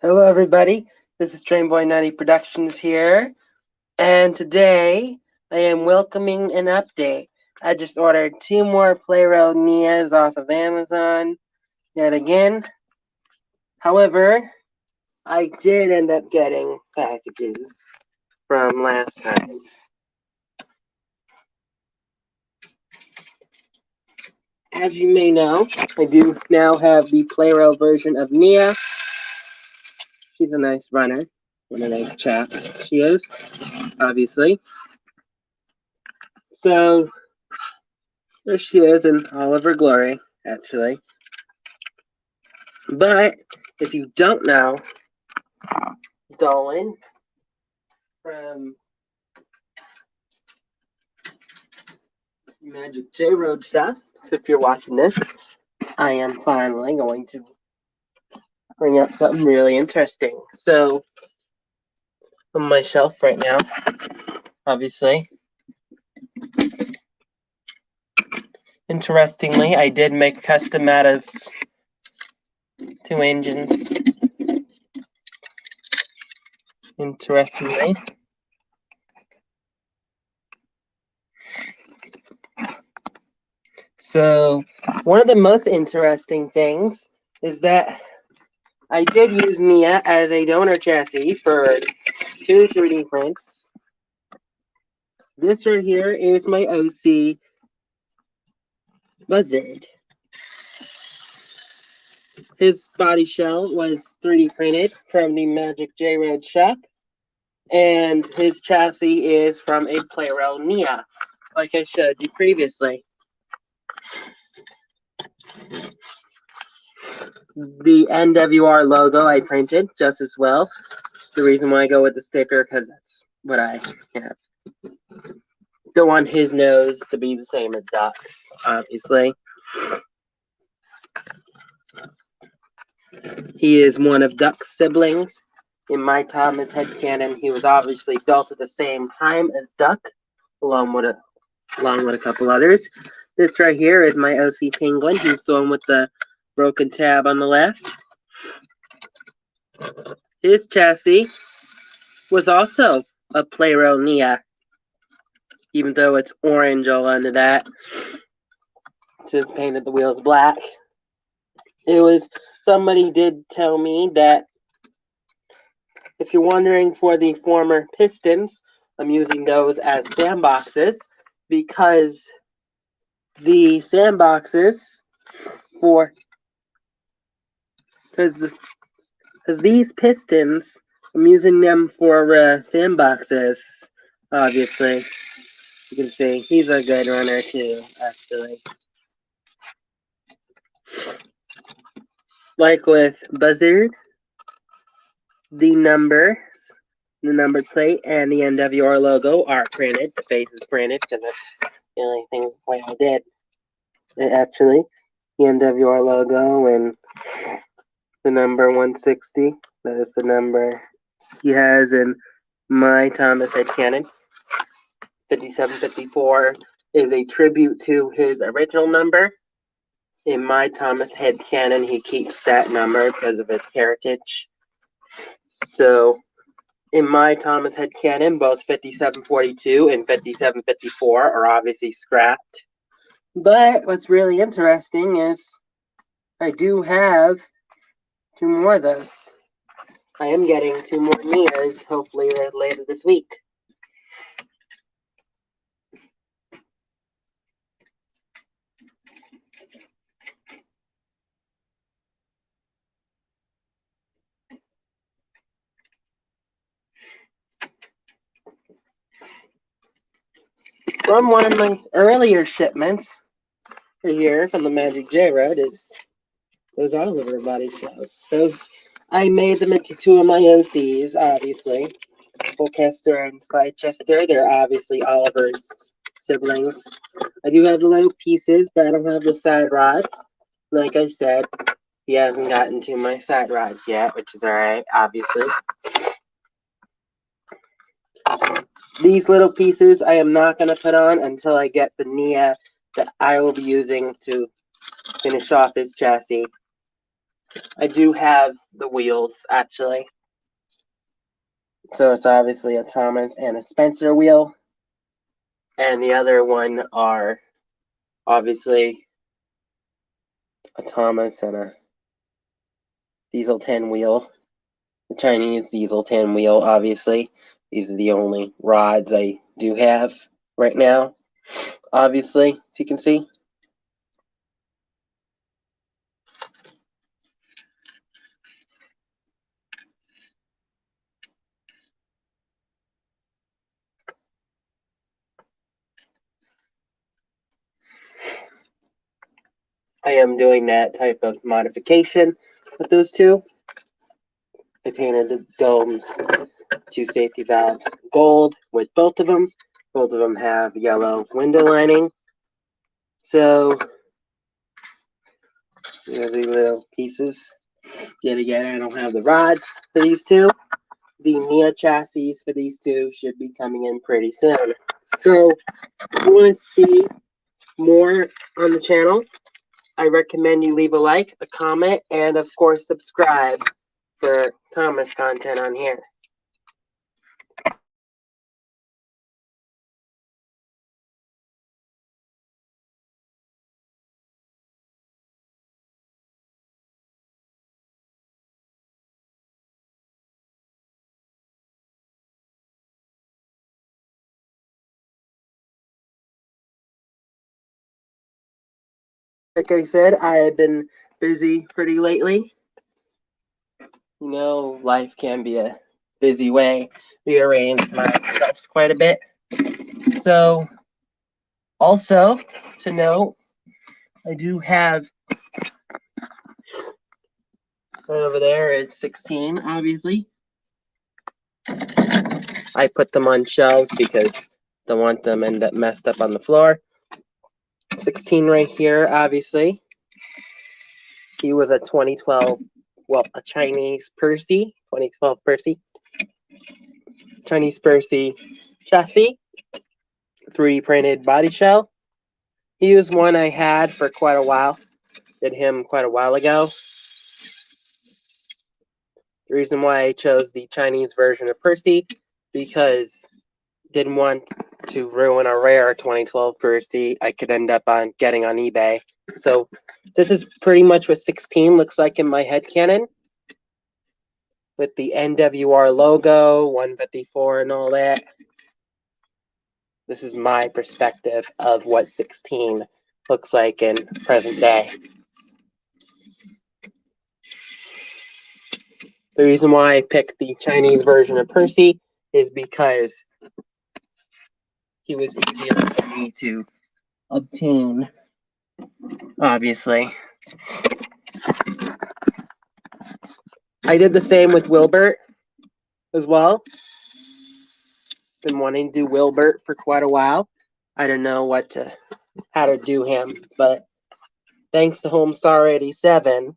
Hello everybody, this is Trainboy90 Productions here, and today I am welcoming an update. I just ordered 2 more Playroll Nias off of Amazon, yet again. However, I did end up getting packages from last time. As you may know, I do now have the Playroll version of Nia. She's a nice runner, what a nice chap she is, obviously. So, there she is in all of her glory, actually. But, if you don't know, Dolan from Magic J Road stuff, so if you're watching this, I am finally going to bring up something really interesting. So, on my shelf right now, obviously. Interestingly, I did make custom out of 2 engines. Interestingly. So, one of the most interesting things is that I did use Nia as a donor chassis for 2 3D prints. This right here is my OC Buzzard. His body shell was 3D printed from the Magic J Road shop, and his chassis is from a Playroll Nia, like I showed you previously. The NWR logo I printed just as well. The reason why I go with the sticker, because that's what I have. Don't want his nose to be the same as Duck's, obviously. He is one of Duck's siblings. In my Thomas headcanon, he was obviously built at the same time as Duck, along with a couple others. This right here is my OC Penguin. He's the one with the broken tab on the left. His chassis was also a Playroll Nia, even though it's orange all under that. Since painted the wheels black. Somebody did tell me that if you're wondering for the former pistons, I'm using those as sandboxes because the sandboxes because these pistons, I'm using them for sandboxes, obviously. You can see he's a good runner too, actually. Like with Buzzard, the number plate, and the NWR logo are printed. The face is printed because that's the only thing I did. Actually, the NWR logo and the number 160. That is the number he has in my Thomas headcanon. 5754 is a tribute to his original number. In my Thomas headcanon, he keeps that number because of his heritage. So, in my Thomas headcanon, both 5742 and 5754 are obviously scrapped. But what's really interesting is I do have 2 more of those. I am getting 2 more Nias, hopefully later this week. From one of my earlier shipments here from the Magic J Road is those Oliver body shells. Those I made them into 2 of my OCs, obviously. Fullchester and Slidechester. They're obviously Oliver's siblings. I do have the little pieces, but I don't have the side rods. Like I said, he hasn't gotten to my side rods yet, which is alright, obviously. These little pieces I am not going to put on until I get the Nia that I will be using to finish off his chassis. I do have the wheels, actually. So it's obviously a Thomas and a Spencer wheel. And the other one are obviously a Thomas and a Diesel 10 wheel. The Chinese Diesel 10 wheel, obviously. These are the only rods I do have right now, obviously, as you can see. I am doing that type of modification with those two. I painted the domes, 2 safety valves, gold with both of them. Both of them have yellow window lining. So, there's these little pieces. Yet again, I don't have the rods for these two. The Nia chassis for these two should be coming in pretty soon. So, if you want to see more on the channel, I recommend you leave a like, a comment, and of course subscribe for Thomas content on here. Like I said, I have been busy pretty lately. You know, life can be a busy way. Rearranged my shelves quite a bit. So, also to note, I do have right over there is 16, obviously. I put them on shelves because don't want them end up messed up on the floor. 16 right here, obviously. He was a 2012, well, a Chinese Percy, 2012 Percy. Chinese Percy chassis, 3D printed body shell. He was one I had for quite a while. Did him quite a while ago. The reason why I chose the Chinese version of Percy, because didn't want to ruin a rare 2012 Percy I could end up on getting on eBay. So this is pretty much what 16 looks like in my headcanon, with the NWR logo, 154 and all that. This is my perspective of what 16 looks like in present day. The reason why I picked the Chinese version of Percy is because he was easier for me to obtain, obviously. I did the same with Wilbert as well. Been wanting to do Wilbert for quite a while. I don't know how to do him, but thanks to Homestar 87,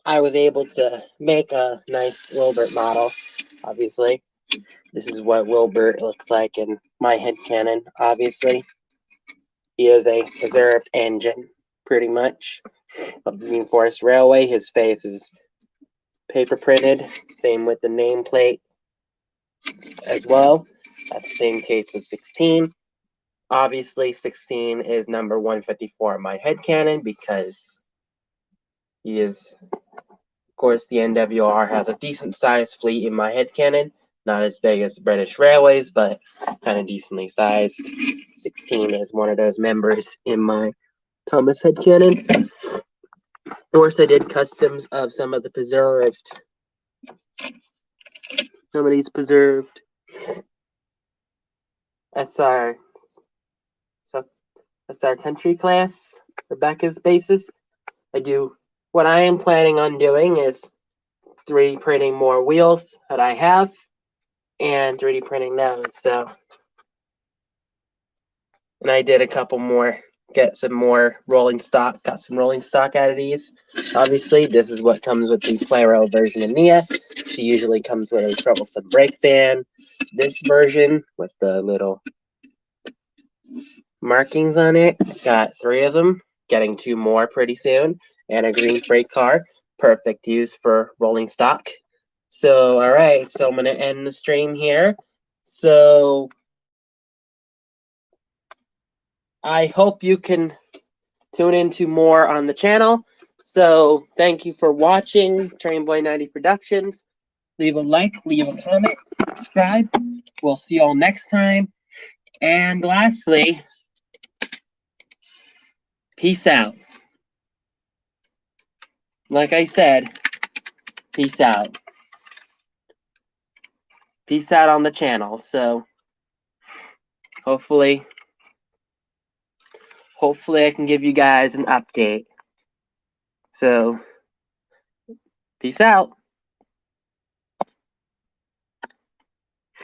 I was able to make a nice Wilbert model, obviously. This is what Wilbert looks like in my headcanon, obviously. He is a preserved engine, pretty much, of the New Forest Railway. His face is paper printed, same with the nameplate as well. That's the same case with 16. Obviously, 16 is number 154 in my headcanon because he is, of course, the NWR has a decent sized fleet in my headcanon. Not as big as the British Railways, but kind of decently sized. 16 is one of those members in my Thomas headcanon. Of course, I did customs of some of the preserved. Some of these preserved SR country class Rebecca's bases. What I am planning on doing is 3D printing more wheels that I have and 3D printing those. So, and I did a couple more, get some more rolling stock, got some rolling stock out of these. Obviously, this is what comes with the Plaro version of Nia. She usually comes with a troublesome brake band. This version with the little markings on it, got 3 of them, getting 2 more pretty soon. and a green freight car. Perfect use for rolling stock. So, all right, so I'm going to end the stream here. So, I hope you can tune into more on the channel. So, thank you for watching Trainboy90 Productions. Leave a like, leave a comment, subscribe. We'll see you all next time. And lastly, peace out. Like I said, peace out. Peace out on the channel. So hopefully I can give you guys an update. So peace out.